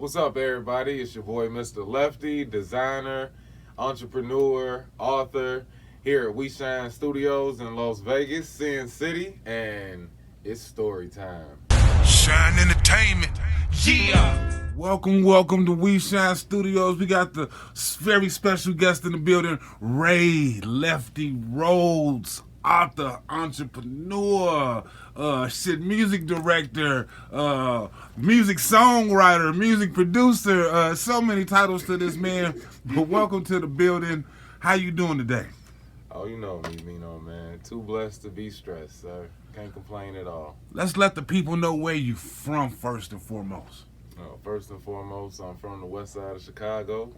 What's up, everybody? It's your boy, Mr. Lefty, designer, entrepreneur, author, here at weshinestudios in Las Vegas, Sin City, and it's story time. Shineentertainment, yeah. Welcome to We Shine Studios. We got the very special guest in the building, Lefty Rhodes, author, entrepreneur, music director, music songwriter, music producer. So many titles to this man. But welcome to the building. How you doing today? Oh, you know me, Mino, man. Too blessed to be stressed, sir. Can't complain at all. Let's let the people know where you from first and foremost. First and foremost, I'm from the west side of Chicago.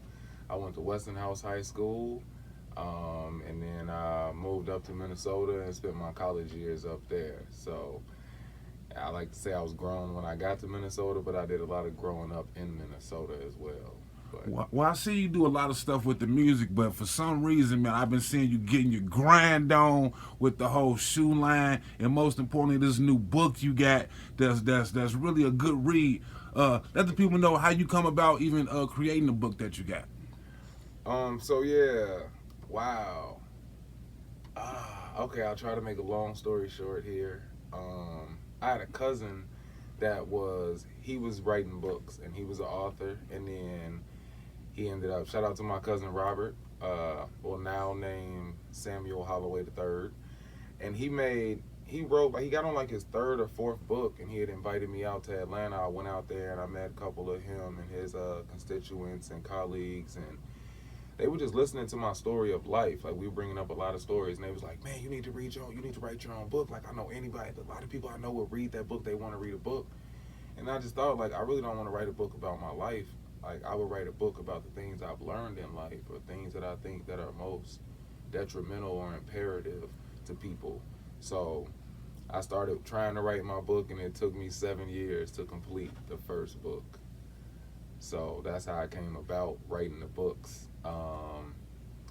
I went to Westinghouse High School, and then I moved up to Minnesota and spent my college years up there. So I like to say I was grown when I got to Minnesota, but I did a lot of growing up in Minnesota as well. Well, I see you do a lot of stuff with the music, but for some reason, man, I've been seeing you getting your grind on with the whole shoe line, and most importantly, this new book you got that's really a good read. Let the people know how you come about even creating the book that you got. Wow. Okay, I'll try to make a long story short here. I had a cousin that was writing books, and he was an author, and then he ended up, shout out to my cousin Robert, now named Samuel Holloway III, and he got on like his third or fourth book, and he had invited me out to Atlanta. I went out there and I met a couple of him and his constituents and colleagues, and they were just listening to my story of life. Like, we were bringing up a lot of stories, and they was like, man, you need to write your own book. Like, I know a lot of people I know will read that book. They want to read a book. And I just thought, like, I really don't want to write a book about my life. Like, I would write a book about the things I've learned in life, or things that I think that are most detrimental or imperative to people. So I started trying to write my book, and it took me 7 years to complete the first book. So that's how I came about writing the books.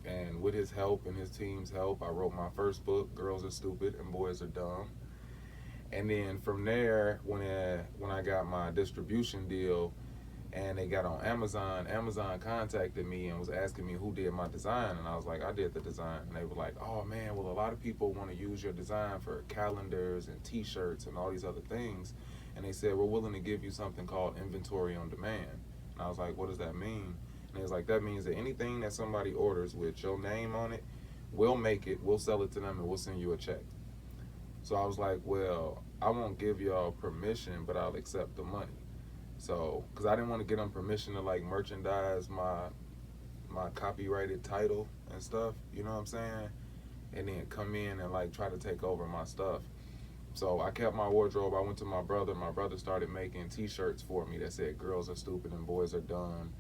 And with his help and his team's help, I wrote my first book, Girls Are Stupid and Boys Are Dumb. And then from there, when I got my distribution deal and they got on Amazon contacted me and was asking me who did my design. And I was like, I did the design. And they were like, oh man, well, a lot of people want to use your design for calendars and T-shirts and all these other things. And they said, we're willing to give you something called inventory on demand. And I was like, what does that mean? And it was like, that means that anything that somebody orders with your name on it, we'll make it, we'll sell it to them, and we'll send you a check. So I was like, well, I won't give y'all permission, but I'll accept the money. So, because I didn't want to get them permission to like merchandise my copyrighted title and stuff, you know what I'm saying? And then come in and like try to take over my stuff. So I kept my wardrobe. I went to my brother. My brother started making T-shirts for me that said girls are stupid and boys are dumb.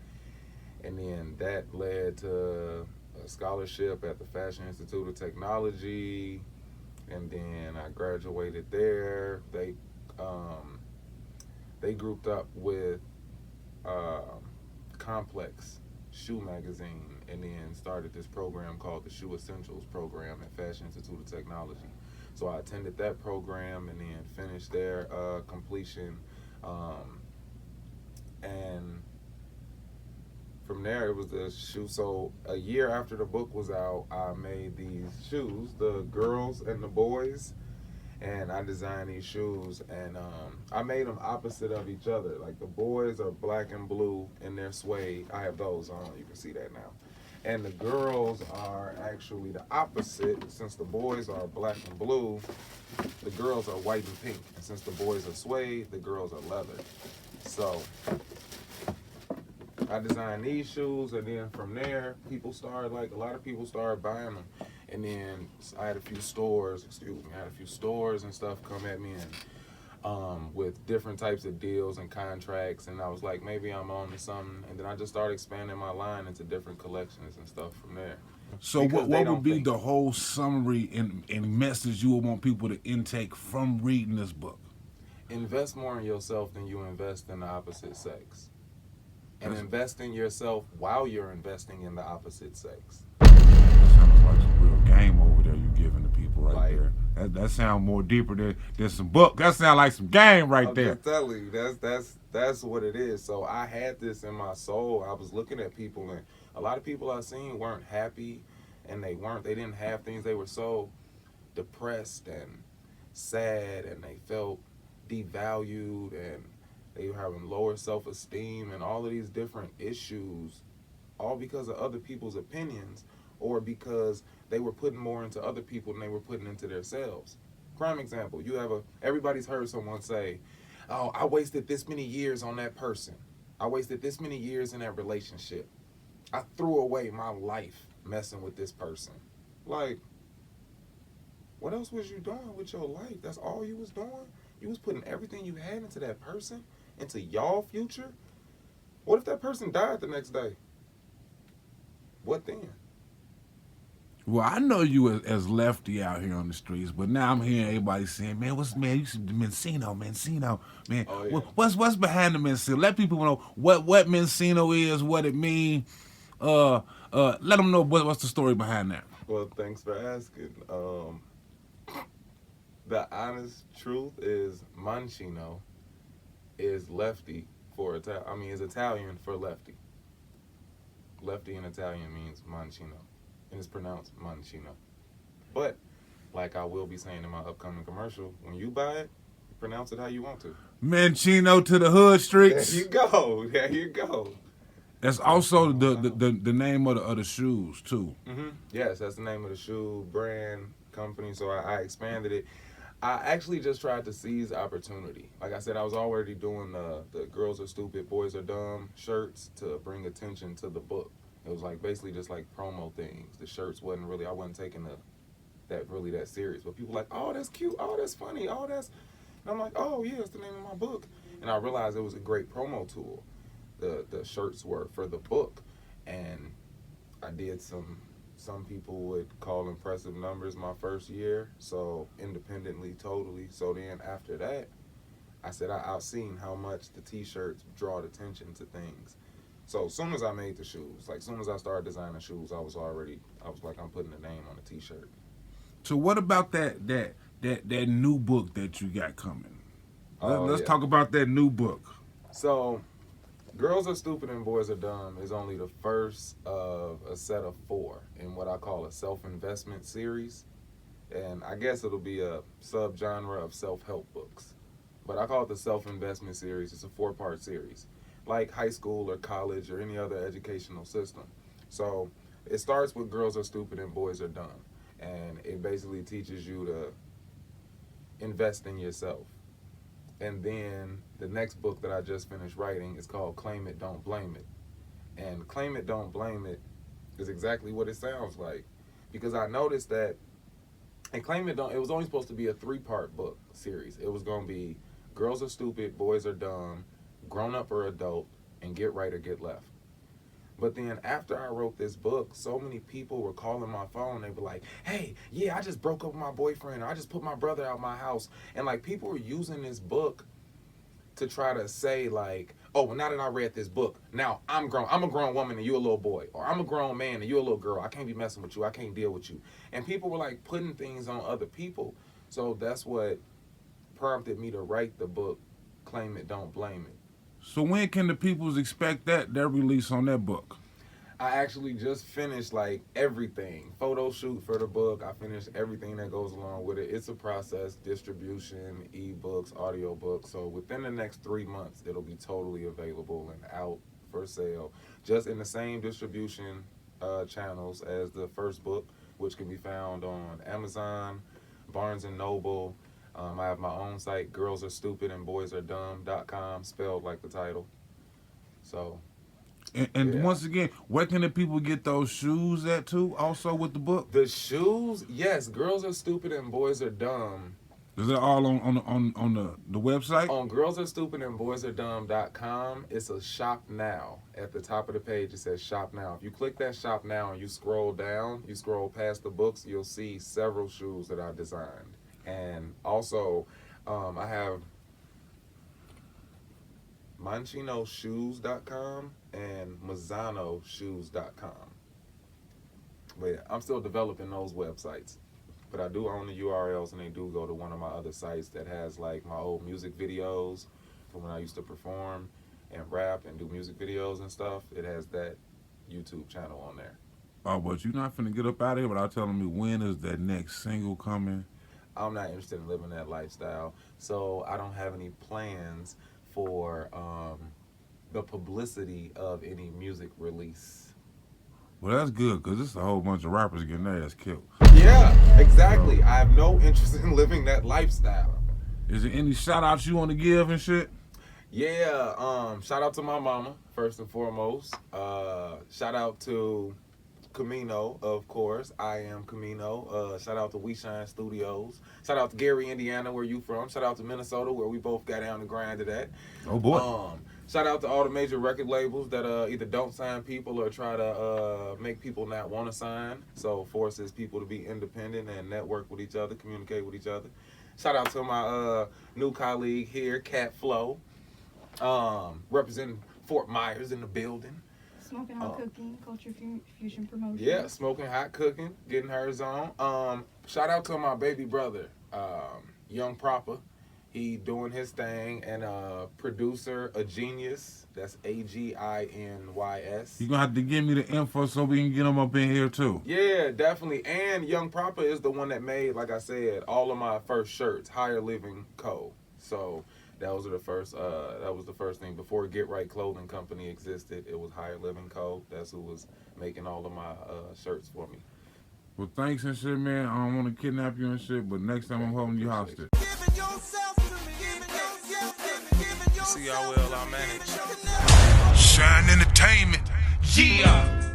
And then that led to a scholarship at the Fashion Institute of Technology. And then I graduated there. They grouped up with Complex Shoe Magazine, and then started this program called the Shoe Essentials program at Fashion Institute of Technology. So I attended that program and then finished their completion. And from there, it was the shoe. So a year after the book was out, I made these shoes, the girls and the boys, and I designed these shoes, and I made them opposite of each other. Like, the boys are black and blue in their suede. I have those on. You can see that now. And the girls are actually the opposite. Since the boys are black and blue, the girls are white and pink. And since the boys are suede, the girls are leather. So I designed these shoes, and then from there, a lot of people started buying them. And then I had a few stores and stuff come at me and with different types of deals and contracts, and I was like, maybe I'm on to something. And then I just started expanding my line into different collections and stuff from there. So what would be the whole summary and message you would want people to intake from reading this book? Invest more in yourself than you invest in the opposite sex. And invest in yourself while you're investing in the opposite sex. That sounds like some real game over there you're giving the people there. That sounds more deeper than some book. That sounds like some game right there. I'm just telling you, That's what it is. So I had this in my soul. I was looking at people, and a lot of people I seen weren't happy, and they didn't have things. They were so depressed and sad, and they felt devalued, and they were having lower self-esteem and all of these different issues, all because of other people's opinions, or because they were putting more into other people than they were putting into themselves. Prime example, everybody's heard someone say, oh, I wasted this many years on that person. I wasted this many years in that relationship. I threw away my life messing with this person. Like, what else was you doing with your life? That's all you was doing? You was putting everything you had into that person, into y'all future? What if that person died the next day? What then? Well, I know you as Lefty out here on the streets, but now I'm hearing everybody saying, "Man, you should Mencino, man. Oh, yeah. What's behind the Mencino? Let people know what Mencino is, what it means. Let them know what's the story behind that." Well, thanks for asking. The honest truth is Mancino is lefty for is Italian for lefty. Lefty in Italian means Mancino, and it's pronounced Mancino. But like I will be saying in my upcoming commercial, when you buy it, pronounce it how you want to. Mencino to the hood streets. There you go. There you go. That's also the name of the shoes too. Mm-hmm. Yes, that's the name of the shoe brand company. So I expanded it. I actually just tried to seize opportunity. Like I said, I was already doing the Girls Are Stupid, Boys Are Dumb shirts to bring attention to the book. It was like basically just like promo things. The shirts wasn't really, I wasn't taking that serious. But people were like, oh, that's cute. Oh, that's funny. Oh, that's, and I'm like, oh yeah, it's the name of my book. And I realized it was a great promo tool. The shirts were for the book, and I did some people would call impressive numbers my first year, so independently, totally. So then after that, I said I've seen how much the T-shirts draw attention to things. So as soon as I made the shoes, like as soon as I started designing shoes, I was like, I'm putting a name on a T-shirt. So what about that new book that you got coming? Let's talk about that new book. So Girls Are Stupid and Boys Are Dumb is only the first of a set of 4 in what I call a self-investment series. And I guess it'll be a subgenre of self-help books. But I call it the self-investment series. It's a 4-part series, like high school or college or any other educational system. So it starts with Girls Are Stupid and Boys Are Dumb. And it basically teaches you to invest in yourself. And then the next book that I just finished writing is called Claim It, Don't Blame It. And Claim It, Don't Blame It is exactly what it sounds like. Because I noticed that, and it was only supposed to be a 3-part book series. It was going to be Girls Are Stupid, Boys Are Dumb, Grown Up or Adult, and Get Right or Get Left. But then after I wrote this book, so many people were calling my phone. They were like, hey, yeah, I just broke up with my boyfriend. Or I just put my brother out my house. And like people were using this book to try to say like, oh, well, now that I read this book, now I'm grown. I'm a grown woman and you a little boy. Or I'm a grown man and you a little girl. I can't be messing with you. I can't deal with you. And people were like putting things on other people. So that's what prompted me to write the book, Claim It, Don't Blame It. So when can the peoples expect their release on that book? I actually just finished like everything. Photo shoot for the book. I finished everything that goes along with it. It's a process, distribution, ebooks, audiobooks. So within the next 3 months, it'll be totally available and out for sale. Just in the same distribution channels as the first book, which can be found on Amazon, Barnes & Noble. I have my own site, girlsarestupidandboysardumb.com, spelled like the title. So, and yeah. Once again, where can the people get those shoes at too? Also with the book, the shoes, yes, Girls Are Stupid and Boys Are Dumb. Is it all on the website? On girlsarestupidandboysardumb.com, it's a shop now. At the top of the page, it says shop now. If you click that shop now and you scroll down, you scroll past the books, you'll see several shoes that I designed. And also, I have MancinoShoes.com and MazzanoShoes.com. But yeah, I'm still developing those websites. But I do own the URLs, and they do go to one of my other sites that has like my old music videos from when I used to perform and rap and do music videos and stuff. It has that YouTube channel on there. Oh, but you're not finna get up out of here without telling me when is that next single coming? I'm not interested in living that lifestyle, so I don't have any plans for the publicity of any music release. Well, that's good, because it's a whole bunch of rappers getting their ass killed. Yeah, exactly. I have no interest in living that lifestyle. Is there any shout-outs you want to give and shit? Yeah, shout out to my mama, first and foremost. Shout out to Camino, of course. EYEAMCAMINO. Shout out to weshinestudios. Shout out to Gary, Indiana, where you from. Shout out to Minnesota, where we both got down the grind to that. Oh, boy. Shout out to all the major record labels that either don't sign people or try to make people not want to sign. So forces people to be independent and network with each other, communicate with each other. Shout out to my new colleague here, Cat Flow, representing Fort Myers in the building. Smoking Hot Cooking, Culture Fusion Promotion. Yeah, Smoking Hot Cooking, getting hers on. Shout out to my baby brother, Young Proper. He doing his thing, and producer, a genius. That's AGINYS. You're going to have to give me the info so we can get them up in here, too. Yeah, definitely. And Young Proper is the one that made, like I said, all of my first shirts, Higher Living Co. So that was the first thing. Before Get Right Clothing Company existed, it was Higher Living Co. That's who was making all of my shirts for me. Well, thanks and shit, man. I don't want to kidnap you and shit, but next time I'm holding you hostage. See how well I manage. Shine Entertainment, yeah.